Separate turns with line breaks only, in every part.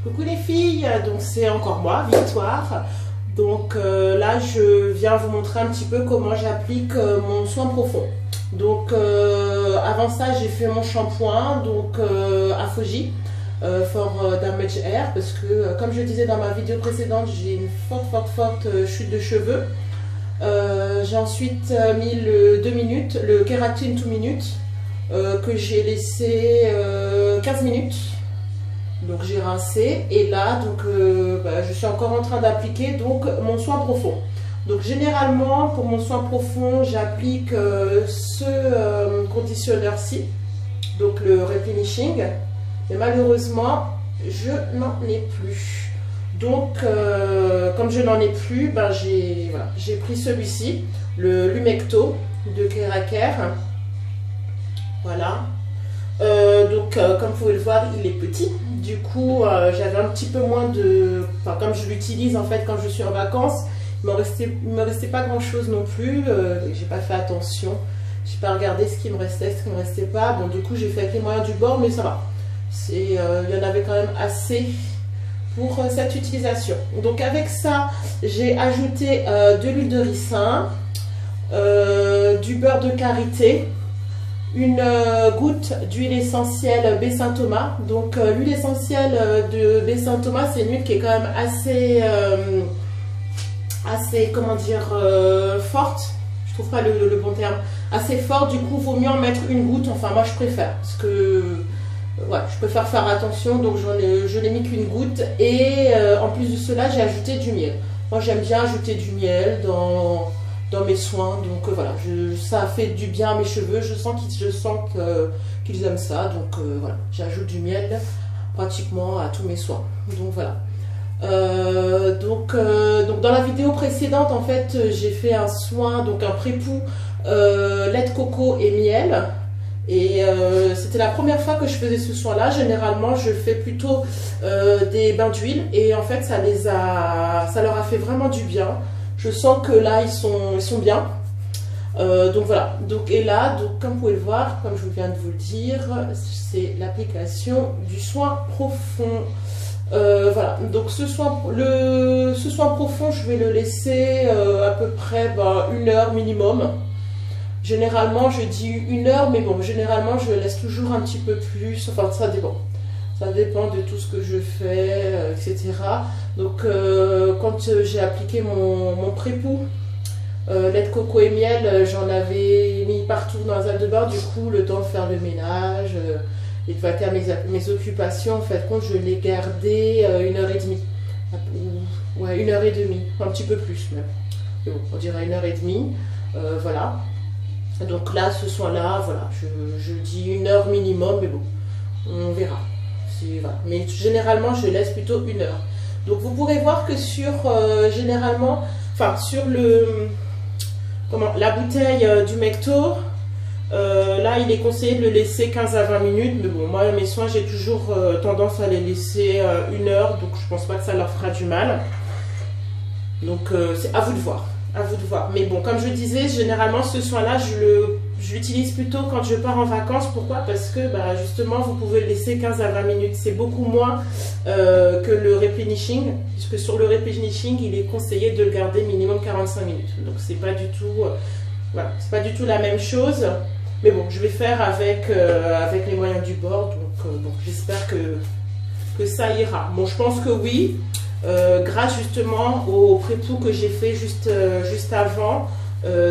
Coucou les filles, donc c'est encore moi, Victoire. Donc là je viens vous montrer un petit peu comment j'applique mon soin profond. Donc avant ça j'ai fait mon shampoing donc à Fuji for Damage Hair parce que comme je disais dans ma vidéo précédente j'ai une forte chute de cheveux. J'ai ensuite mis le 2 minutes, le Keratin 2 minutes que j'ai laissé 15 minutes. Donc j'ai rincé et là donc je suis encore en train d'appliquer donc mon soin profond. Donc généralement pour mon soin profond j'applique ce conditionneur-ci, donc le replenishing, mais malheureusement je n'en ai plus. Donc comme je n'en ai plus, j'ai pris celui-ci, le Lumecto de Keraker. Voilà. Comme vous pouvez le voir, il est petit. Du coup, j'avais un petit peu moins de... Enfin, comme je l'utilise en fait quand je suis en vacances, il me restait pas grand chose non plus. J'ai pas fait attention. J'ai pas regardé ce qui me restait, ce qui me restait pas. Bon, du coup, j'ai fait avec les moyens du bord, mais ça va. Il y en avait quand même assez pour cette utilisation. Donc avec ça, j'ai ajouté de l'huile de ricin, du beurre de karité, une goutte d'huile essentielle baie Saint-Thomas. Donc l'huile essentielle de baie Saint-Thomas, c'est une huile qui est quand même assez comment dire, forte. Je trouve pas le bon terme. Assez forte, du coup vaut mieux en mettre une goutte. Enfin moi je préfère parce que ouais, je préfère faire attention, donc je n'ai mis qu'une goutte. Et en plus de cela, j'ai ajouté du miel. Moi j'aime bien ajouter du miel dans mes soins, donc voilà, ça a fait du bien à mes cheveux, je sens qu'ils aiment ça, donc voilà, j'ajoute du miel pratiquement à tous mes soins, donc voilà. Donc dans la vidéo précédente, en fait, j'ai fait un soin, donc un pré-poux lait de coco et miel, et c'était la première fois que je faisais ce soin là. Généralement je fais plutôt des bains d'huile, et en fait ça leur a fait vraiment du bien. Je sens que là ils sont bien. Donc voilà. Et là, donc, comme vous pouvez le voir, comme je viens de vous le dire, c'est l'application du soin profond. Voilà. Donc ce soin profond, je vais le laisser à peu près 1 heure minimum. Généralement, je dis 1 heure, mais bon, généralement, je laisse toujours un petit peu plus. Enfin, ça dépend. Ça dépend de tout ce que je fais, etc. Donc, quand j'ai appliqué mon pré-poux, lait de coco et miel, j'en avais mis partout dans la salle de bain. Du coup, le temps de faire le ménage et de vaquer à mes occupations, en fait, quand je l'ai gardé 1h30. Ouais, 1h30, un petit peu plus même. Mais bon, on dirait 1h30. Voilà. Donc là, ce soin-là, voilà, je dis 1 heure minimum, mais bon, on verra. Voilà. Mais généralement je laisse plutôt 1 heure. Donc vous pourrez voir que sur généralement, enfin sur la bouteille du Mecto, là il est conseillé de le laisser 15 à 20 minutes, mais bon, moi mes soins j'ai toujours tendance à les laisser 1 heure, donc je pense pas que ça leur fera du mal. Donc c'est à vous de voir. À vous de voir. Mais bon, comme je disais, généralement ce soin là je l'utilise plutôt quand je pars en vacances. Pourquoi? Parce que justement vous pouvez le laisser 15 à 20 minutes, c'est beaucoup moins que le replenishing, puisque sur le replenishing il est conseillé de le garder minimum 45 minutes, donc c'est pas du tout voilà, c'est pas du tout la même chose. Mais bon, je vais faire avec les moyens du bord, donc j'espère que ça ira. Bon, je pense que oui. Grâce justement au pré-poux que j'ai fait juste avant,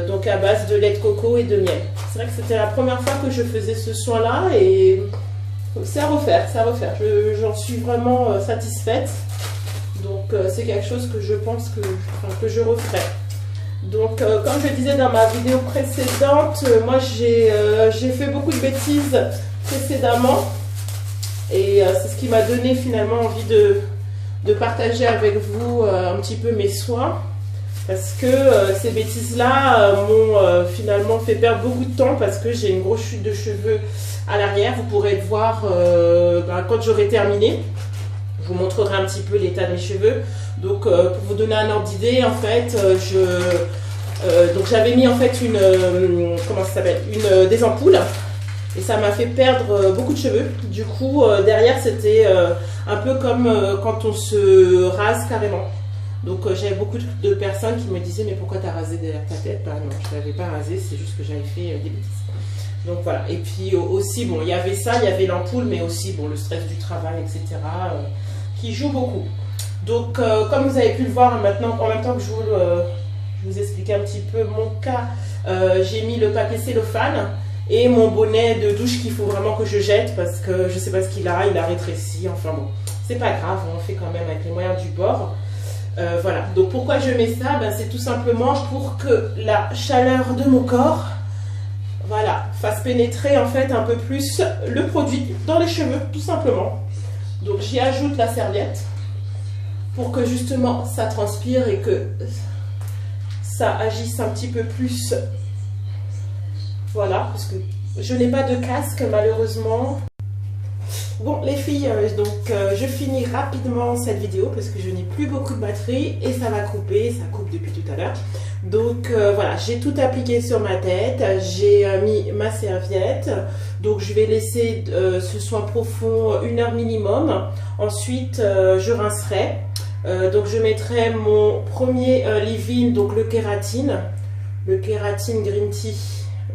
donc à base de lait de coco et de miel. C'est vrai que c'était la première fois que je faisais ce soin là, et c'est à refaire, j'en suis vraiment satisfaite. Donc c'est quelque chose que je pense que je referai. Donc comme je disais dans ma vidéo précédente, moi j'ai fait beaucoup de bêtises précédemment, et c'est ce qui m'a donné finalement envie de partager avec vous un petit peu mes soins, parce que ces bêtises là m'ont finalement fait perdre beaucoup de temps, parce que j'ai une grosse chute de cheveux à l'arrière. Vous pourrez le voir quand j'aurai terminé, je vous montrerai un petit peu l'état de mes cheveux. Donc pour vous donner un ordre d'idée, en fait donc j'avais mis en fait des ampoules et ça m'a fait perdre beaucoup de cheveux. Du coup, derrière, c'était un peu comme quand on se rase carrément. Donc j'avais beaucoup de personnes qui me disaient mais pourquoi tu as rasé derrière ta tête? Bah non, je ne l'avais pas rasé, c'est juste que j'avais fait des bêtises. Donc voilà, et puis aussi, bon, il y avait ça, il y avait l'ampoule, mais aussi bon, le stress du travail, etc. Qui joue beaucoup. Donc comme vous avez pu le voir maintenant, en même temps que je vous expliquais un petit peu mon cas, j'ai mis le papier cellophane et mon bonnet de douche qu'il faut vraiment que je jette parce que je ne sais pas ce qu'il a rétréci, enfin bon, c'est pas grave, on fait quand même avec les moyens du bord. Voilà, donc pourquoi je mets ça? Ben, c'est tout simplement pour que la chaleur de mon corps, voilà, fasse pénétrer en fait un peu plus le produit dans les cheveux, tout simplement. Donc j'y ajoute la serviette pour que justement ça transpire et que ça agisse un petit peu plus. Voilà, parce que je n'ai pas de casque malheureusement. Bon les filles, je finis rapidement cette vidéo parce que je n'ai plus beaucoup de batterie et ça va couper, ça coupe depuis tout à l'heure. Donc voilà, j'ai tout appliqué sur ma tête, j'ai mis ma serviette, donc je vais laisser ce soin profond 1 heure minimum. Ensuite je rincerai, donc je mettrai mon premier leave-in, donc le kératine Green Tea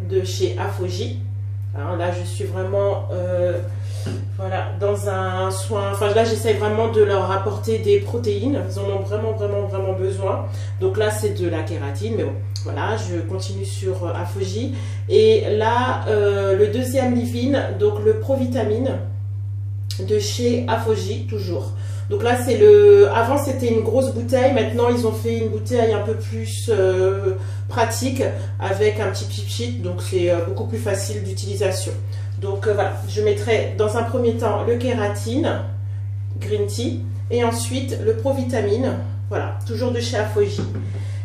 de chez Afoji. Alors là je suis vraiment voilà, dans un soin, enfin là j'essaie vraiment de leur apporter des protéines, ils en ont vraiment besoin. Donc là c'est de la kératine, mais bon, voilà, je continue sur Afoji. Et là, le deuxième leave-in, donc le Provitamine de chez Afoji, toujours. Donc là c'est avant c'était une grosse bouteille, maintenant ils ont fait une bouteille un peu plus pratique avec un petit pipchit, donc c'est beaucoup plus facile d'utilisation. Donc voilà, je mettrai dans un premier temps le kératine Green Tea et ensuite le Provitamine, voilà, toujours de chez Afoji.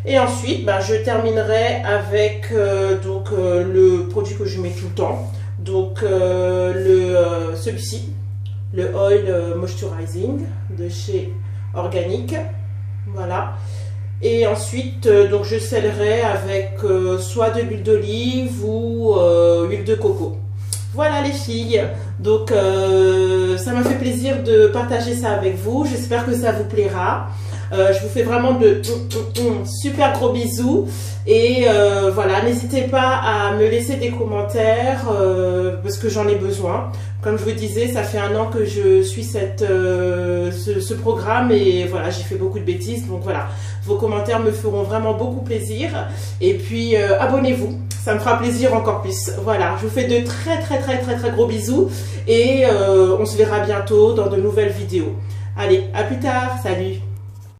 Et ensuite, je terminerai avec le produit que je mets tout le temps, donc celui-ci, le Oil Moisturizing de chez Organic, voilà. Et ensuite, donc je scellerai avec soit de l'huile d'olive ou huile de coco. Voilà les filles, donc ça m'a fait plaisir de partager ça avec vous, j'espère que ça vous plaira. Je vous fais vraiment de super gros bisous et voilà, n'hésitez pas à me laisser des commentaires parce que j'en ai besoin. Comme je vous disais, ça fait 1 an que je suis ce programme et voilà, j'ai fait beaucoup de bêtises, donc voilà, vos commentaires me feront vraiment beaucoup plaisir et puis abonnez-vous, ça me fera plaisir encore plus. Voilà, je vous fais de très gros bisous et on se verra bientôt dans de nouvelles vidéos. Allez, à plus tard, salut!